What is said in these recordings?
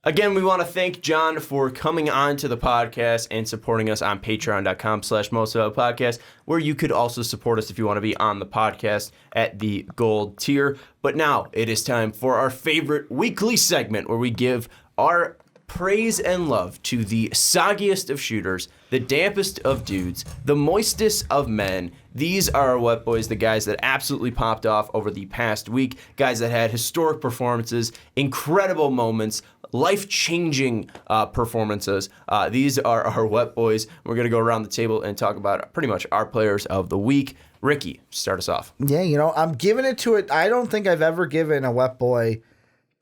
Again, we want to thank John for coming on to the podcast and supporting us on patreon.com/mostofpodcast, where you could also support us if you want to be on the podcast at the gold tier. But now it is time for our favorite weekly segment where we give our praise and love to the soggiest of shooters, the dampest of dudes, the moistest of men. These are our Wet Boys, the guys that absolutely popped off over the past week, guys that had historic performances, incredible moments, life-changing performances. These are our Wet Boys. We're going to go around the table and talk about pretty much our players of the week. Ricky, start us off. Yeah, I'm giving it to it. I don't think I've ever given a Wet Boy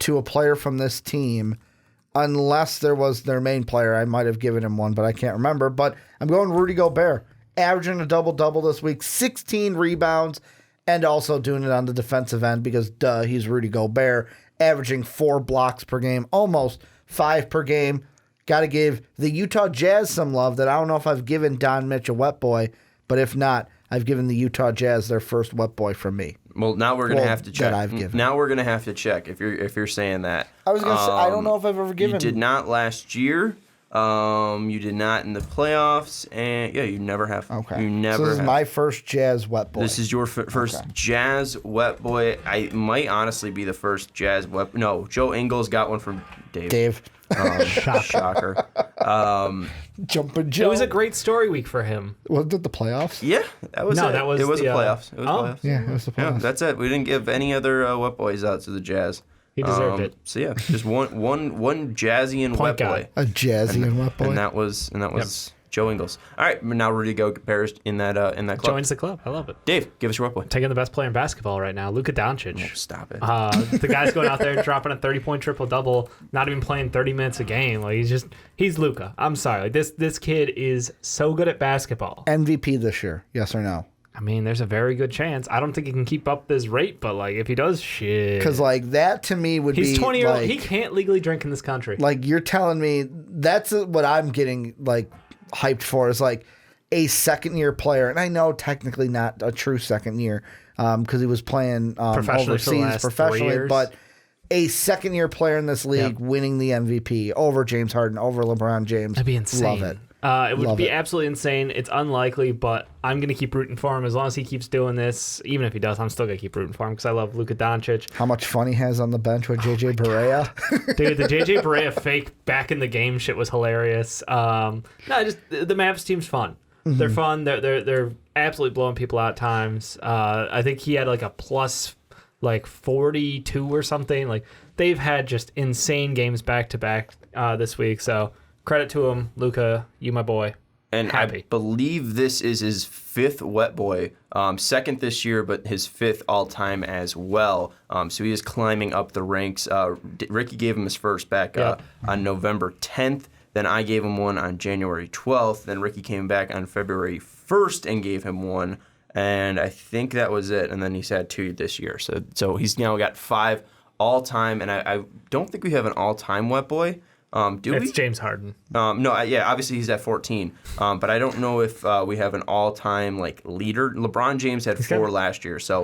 to a player from this team unless there was their main player. I might have given him one, but I can't remember. But I'm going Rudy Gobert, averaging a double-double this week, 16 rebounds, and also doing it on the defensive end because, he's Rudy Gobert, averaging 4 blocks per game, almost 5 per game. Got to give the Utah Jazz some love that I don't know if I've given Don Mitch a Wet Boy, but if not, I've given the Utah Jazz their first Wet Boy from me. Well, now we're going to have to check. That I've given. Now we're going to have to check if you're saying that. I was going to say, I don't know if I've ever given. You did not last year. You did not in the playoffs, and yeah, you never have. Okay. You never. So this have. is my first Jazz Wet Boy. This is your first Jazz Wet Boy. I might honestly be the first Jazz Wet. No, Joe Ingles got one from Dave. Shocker. Jumping Joe. It was a great story week for him. Wasn't it the playoffs? Yeah, that was No, it. that was it was the, the playoffs. It was playoffs. Yeah, it was the playoffs. Yeah, that's it. We didn't give any other Wet Boys out to the Jazz. He deserved it. So yeah, just one Jazzy and Wet Point guy. Boy. A Jazzy and Wet Boy. And that was Joe Ingles. All right, now Rudy Gobert in that club. Joins the club. I love it. Dave, give us your Wet Boy. Taking the best player in basketball right now, Luka Doncic. Oh, stop it. The guy's going out there dropping a 30-point triple-double, not even playing 30 minutes a game. Like he's Luka. I'm sorry. Like this kid is so good at basketball. MVP this year, yes or no? I mean, there's a very good chance. I don't think he can keep up this rate, but like if he does, shit. Because like that to me would He's be 20 years old. like, He can't legally drink in this country. like you're telling me that's what I'm getting like hyped for is like a second year player, and I know technically not a true second year because he was playing Professionally for the overseas last 3 professionally, years. but a second year player in this league winning the MVP over James Harden, over LeBron James. That'd be insane. Love it. It would Love be it. absolutely insane. It's unlikely, but I'm going to keep rooting for him as long as he keeps doing this. Even if he does, I'm still going to keep rooting for him because I love Luka Doncic. How much fun he has on the bench with JJ Barea. Dude, the JJ Barea fake back in the game shit was hilarious. Just the Mavs team's fun. Mm-hmm. They're fun. They're absolutely blowing people out at times. I think he had like a plus like 42 or something. Like they've had just insane games back to back this week. So credit to him, Luka. You my boy. And Happy. I believe this is his 5th Wet Boy, 2nd this year, but his 5th all-time as well. So he is climbing up the ranks. Ricky gave him his first back on November 10th. Then I gave him one on January 12th. Then Ricky came back on February 1st and gave him one. And I think that was it. And then he's had 2 this year. So he's now got 5 all-time. And I don't think we have an all-time Wet Boy. Do It's we? James Harden. No, obviously he's at 14. But I don't know if we have an all-time like leader. LeBron James had 4 last year, so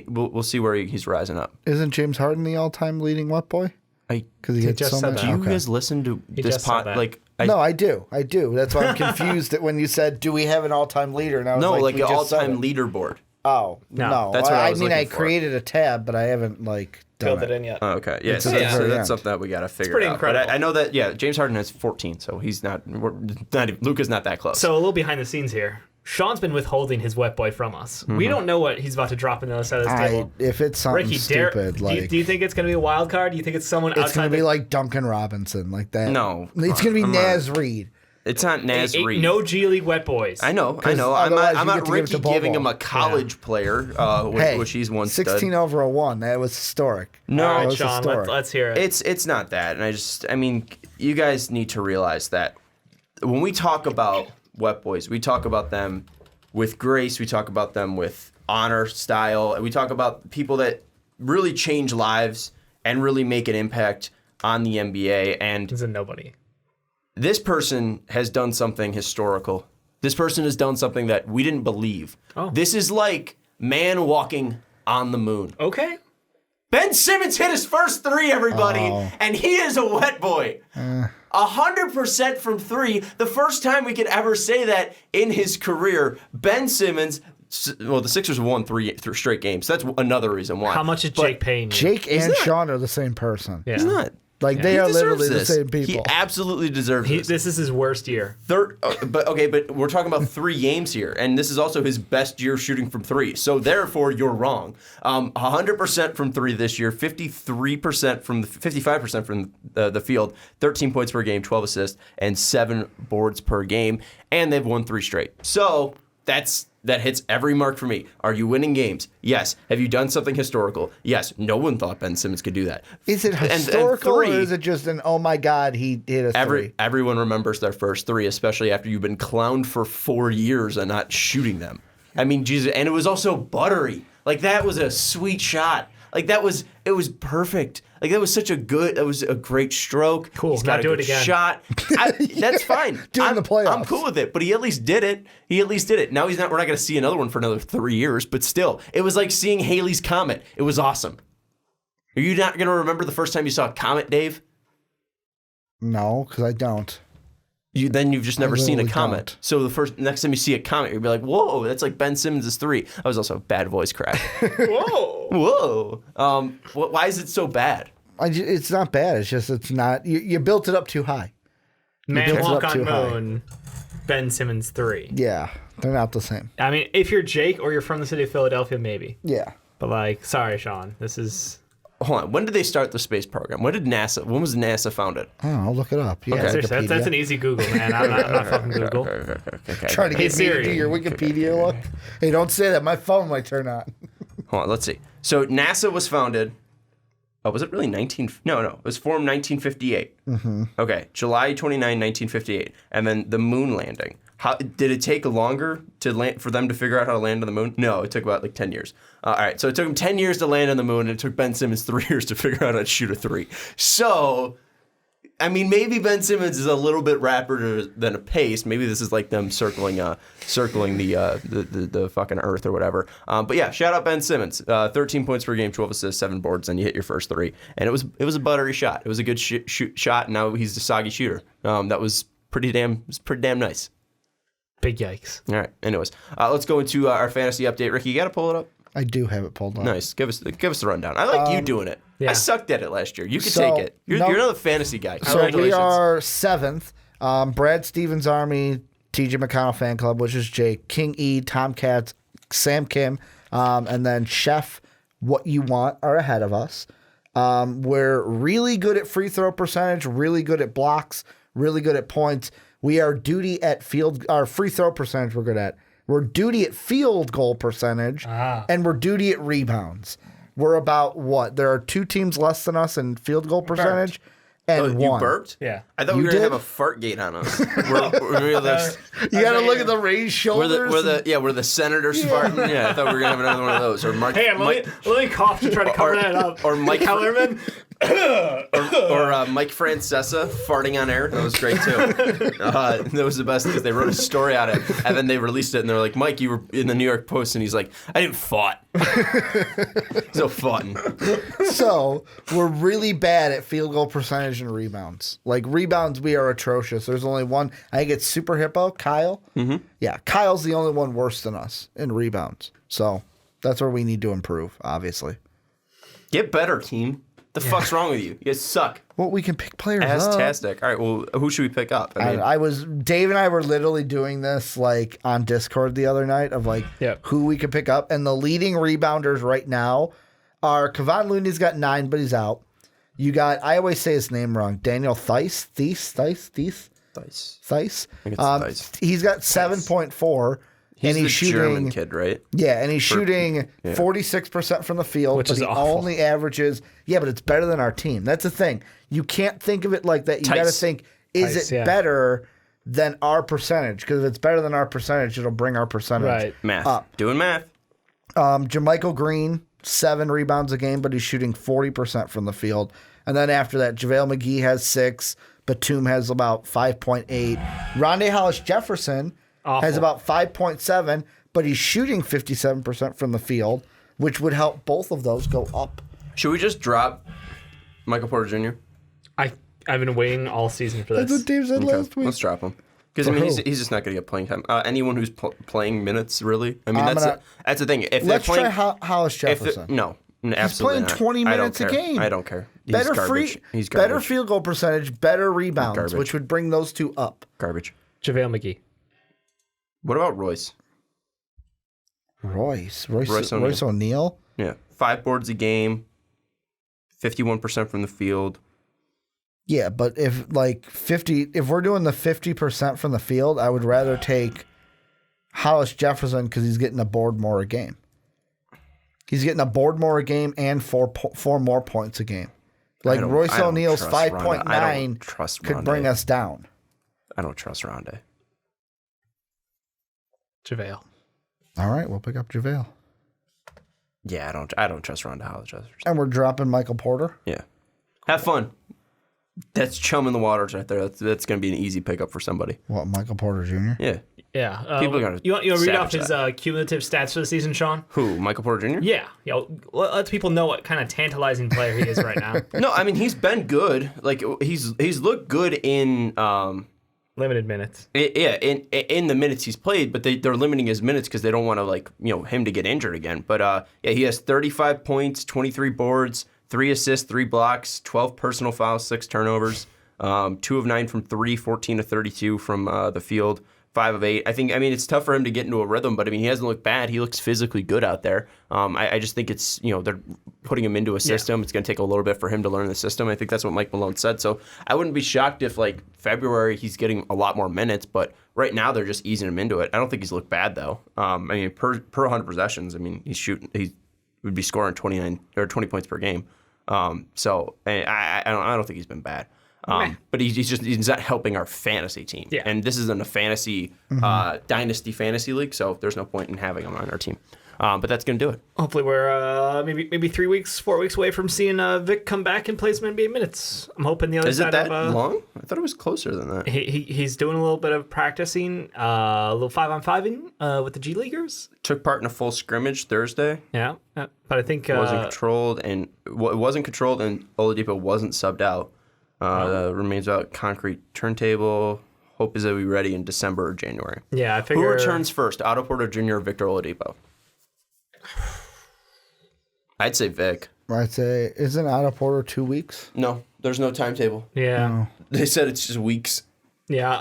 we'll see where he's rising up. Isn't James Harden the all-time leading Wet Boy? Because he had just so said much. that. Do you guys listen to this just said that. Like? No, I do. That's why I'm confused that when you said, "Do we have an all-time leader?" And I was like we an just said all-time it. leaderboard. Oh No, no, that's what I was mean, looking I for. created a tab, but I haven't like done Filled it in yet. Oh, okay, yeah. So at the that's, very that's end. something that we got to figure pretty out. incredible. But I know that James Harden has 14, so he's not. Luka's not that close. So a little behind the scenes here. Sean's been withholding his Wet Boy from us. We don't know what he's about to drop in the other side of this table. If it's something Ricky, stupid, do you think it's going to be a wild card? Do you think it's someone it's outside going to be like Duncan Robinson, like that? No, it's going to be come on. Naz Reid. It's not Naz Reid. No G League Wet Boys. I know. I'm otherwise you not get to give it Ricky to Bobo. giving him a college player, which he's one 16 over a 1. That was historic. No, All That right, was Sean, historic. let's hear it. It's not that, and I mean, you guys need to realize that when we talk about Wet Boys, we talk about them with grace, we talk about them with honor, style, and we talk about people that really change lives and really make an impact on the NBA. And He's a nobody. this person has done something historical. This person has done something that we didn't believe. Oh. This is like man walking on the moon. Okay. Ben Simmons hit his first three, everybody, and he is a wet boy. 100% from three. The first time we could ever say that in his career. Ben Simmons, well, the Sixers won three straight games. That's another reason why. How much is Jake paying you? Jake and Sean are the same person. Yeah. He's not. Like, they are literally the same people. He absolutely deserves this. This is his worst year. But we're talking about 3 games here, and this is also his best year shooting from three. So therefore, you're wrong. 100% from three this year, 55% from the field, 13 points per game, 12 assists, and 7 boards per game, and they've won 3 straight. So that hits every mark for me. Are you winning games? Yes. Have you done something historical? Yes. No one thought Ben Simmons could do that. Is it historical, or is it just an, oh my God, he hit a three? Everyone remembers their first 3, especially after you've been clowned for 4 years and not shooting them. I mean, Jesus, and it was also buttery. Like, that was a sweet shot. Like, it was perfect. Like, that was a great stroke. Cool. He's got a good shot. That's fine. In the playoffs. I'm cool with it, but he at least did it. Now we're not going to see another one for another 3 years, but still, it was like seeing Halley's Comet. It was awesome. Are you not going to remember the first time you saw a comet, Dave? No, because I don't. You've just never seen a comet. Don't. So next time you see a comet, you'll be like, whoa, that's like Ben Simmons' 3. That was also a bad voice crack. Whoa. Why is it so bad? It's not bad. It's just, it's not, you built it up too high. Man walk on moon, Ben Simmons 3. Yeah, they're not the same. I mean, if you're Jake or you're from the city of Philadelphia, maybe. Yeah. But like, sorry, Sean. This is... Hold on. When did they start the space program? When was NASA founded? Oh, I'll look it up. Yeah, Okay. Seriously, that's an easy Google, man. I'm not fucking Google. Okay. Trying to get me to do your Wikipedia look. Hey, don't say that. My phone might turn on. Hold on. Let's see. So NASA was founded. Oh, was it really 19? No. It was formed 1958. Mm-hmm. Okay. July 29, 1958. And then the moon landing. Did it take longer for them to figure out how to land on the moon? No, it took about like 10 years. All right, so it took them 10 years to land on the moon, and it took Ben Simmons 3 years to figure out how to shoot a 3. So, I mean, maybe Ben Simmons is a little bit rapider than a pace. Maybe this is like them circling the fucking Earth or whatever. But yeah, shout out Ben Simmons. 13 points per game, 12 assists, 7 boards, and you hit your first 3. And it was a buttery shot. It was a good shot, and now he's a soggy shooter. That was pretty damn nice. Big yikes. All right. Anyways, let's go into our fantasy update. Ricky, you got to pull it up? I do have it pulled up. Nice. Give us the rundown. I like you doing it. Yeah. I sucked at it last year. You could take it. You're another fantasy guy. So we are 7th. Brad Stevens Army, TJ McConnell Fan Club, which is Jake, King E, Tomcats, Sam Kim, and then Chef What You Want are ahead of us. We're really good at free throw percentage, really good at blocks, really good at points. We are duty at our free throw percentage we're good at. We're duty at field goal percentage, and we're duty at rebounds. We're about what? There are 2 teams less than us in field goal percentage, and you one. burped? Yeah. I thought we were going to have a fart gate on us. You got to look at the raised shoulders. We're the senators farting. Yeah, I thought we were going to have another one of those. Or Mark. Hey, let me cough to try to cover that up. Or Mike Kellerman. or Mike Francesa farting on air. That was great too. That was the best because they wrote a story on it and then they released it and they're like, Mike, you were in the New York Post, and he's like, I didn't fart. So fun. So we're really bad at field goal percentage and rebounds. Like rebounds, we are atrocious. There's only one. I think it's Super Hippo, Kyle. Mm-hmm. Yeah, Kyle's the only one worse than us in rebounds. So that's where we need to improve, obviously. Get better, team. The fuck's wrong with you? You guys suck. Well, we can pick players up. Fantastic. All right, well, who should we pick up? Dave and I were literally doing this like on Discord the other night of like who we could pick up. And the leading rebounders right now are Kevon Looney's got 9, but he's out. You got, I always say his name wrong, Daniel Theis. He's got 7.4. He's and he's the shooting, German kid, right? Yeah, and he's shooting 46% from the field, which but is he awful. only averages, but it's better than our team. That's the thing. You can't think of it like that. You got to think, is it better than our percentage? Because if it's better than our percentage, it'll bring our percentage up. Doing math. Jermichael Green, 7 rebounds a game, but he's shooting 40% from the field. And then after that, JaVale McGee has 6. Batum has about 5.8. Rondé Hollis-Jefferson has about 5.7, but he's shooting 57% from the field, which would help both of those go up Should we just drop Michael Porter Jr.? I've been waiting all season for this. That's what Dave said last week. Let's drop him. Because, I mean, he's just not going to get playing time. Anyone who's playing minutes, really. I mean, that's the thing. If Let's they're playing, try Hollis Jefferson. No, He's absolutely playing not. 20 minutes a game. I don't care. He's Better garbage. He's better garbage. field goal percentage, better rebounds, Garbage. which would bring those two up. Garbage. JaVale McGee. What about Royce? Royce O'Neal. O'Neal. Yeah. 5 boards a game, 51% from the field. Yeah, but if we're doing the 50% from the field, I would rather take Hollis Jefferson because he's getting a board more a game. He's getting a board more a game and four more points a game. Like Royce O'Neal's 5.9 could bring us down. I don't trust Rondé. JaVale. All right, we'll pick up JaVale. Yeah, I don't trust Rondé Hollis Jefferson. And we're dropping Michael Porter. Yeah. Have fun. That's chum in the waters right there. That's going to be an easy pickup for somebody. What, Michael Porter Jr.? Yeah. Yeah. People are gonna you want to read off his savage cumulative stats for the season, Sean? Who? Michael Porter Jr.? Yeah. Let people know what kind of tantalizing player he is right now. No, I mean, he's been good. Like, he's looked good in Limited minutes. in the minutes he's played, but they're limiting his minutes because they don't want to him to get injured again. But he has 35 points, 23 boards, 3 assists, 3 blocks, 12 personal fouls, 6 turnovers, 2 of 9 from 3, 14 of 32 from the field, 5 of 8. I mean, it's tough for him to get into a rhythm, but I mean, he hasn't looked bad. He looks physically good out there. I just think it's, they're putting him into a system. It's going to take a little bit for him to learn the system. I think that's what Mike Malone said. So I wouldn't be shocked if February he's getting a lot more minutes, but right now they're just easing him into it. I don't think he's looked bad though. I mean, per 100 possessions, I mean, he would be scoring 29 or 20 points per game. So I don't think he's been bad. But he's not helping our fantasy team. Yeah. And this isn't a fantasy dynasty fantasy league, so there's no point in having him on our team. But that's gonna do it. Hopefully we're maybe 3 weeks, 4 weeks away from seeing Vic come back and play some NBA minutes. I'm hoping the other Is side it that of long? I thought it was closer than that. he's doing a little bit of practicing, a little 5-on-5ing with the G Leaguers. Took part in a full scrimmage Thursday. Yeah, but I think Wasn't controlled, and it wasn't controlled, and Oladipo wasn't subbed out. Remains out concrete turntable. Hope is that we'll be ready in December or January. Yeah, I figure. Who returns first, Otto Porter Jr. or Victor Oladipo? I'd say Vic. I'd say, isn't Otto Porter 2 weeks? No, there's no timetable. Yeah. They said it's just weeks. Yeah,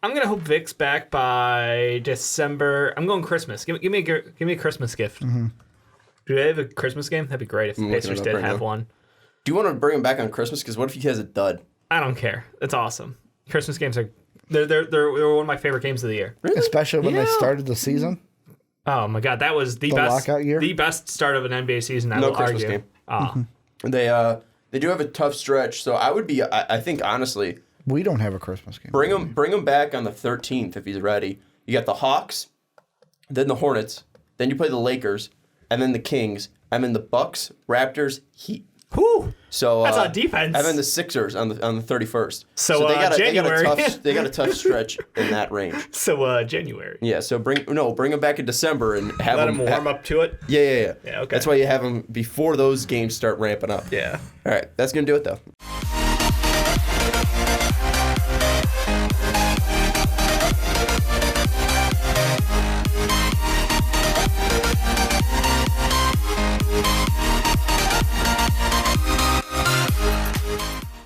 I'm gonna hope Vic's back by December. I'm going Christmas. Give me a Christmas gift. Mm-hmm. Do they have a Christmas game? That'd be great if the Pacers did have one. Do you want to bring him back on Christmas? Because what if he has a dud? I don't care. It's awesome. Christmas games are they're one of my favorite games of the year. Really? Especially when they started the season. Oh my god, that was the best lockout year? The best start of an NBA season. I No will Christmas argue. game. They do have a tough stretch, so I would be. I think honestly, We don't have a Christmas game. bring him back on the 13th if he's ready. You got the Hawks, then the Hornets, then you play the Lakers, and then the Kings, and then the Bucks, Raptors, Heat. Whew. So That's on defense. And then the Sixers on the 31st. So, they got January. they got a tough stretch in that range. So January. Yeah. So bring him back in December and have Let him warm up to it. Yeah. Yeah, okay. That's why you have him before those games start ramping up. Yeah. All right. That's gonna do it though.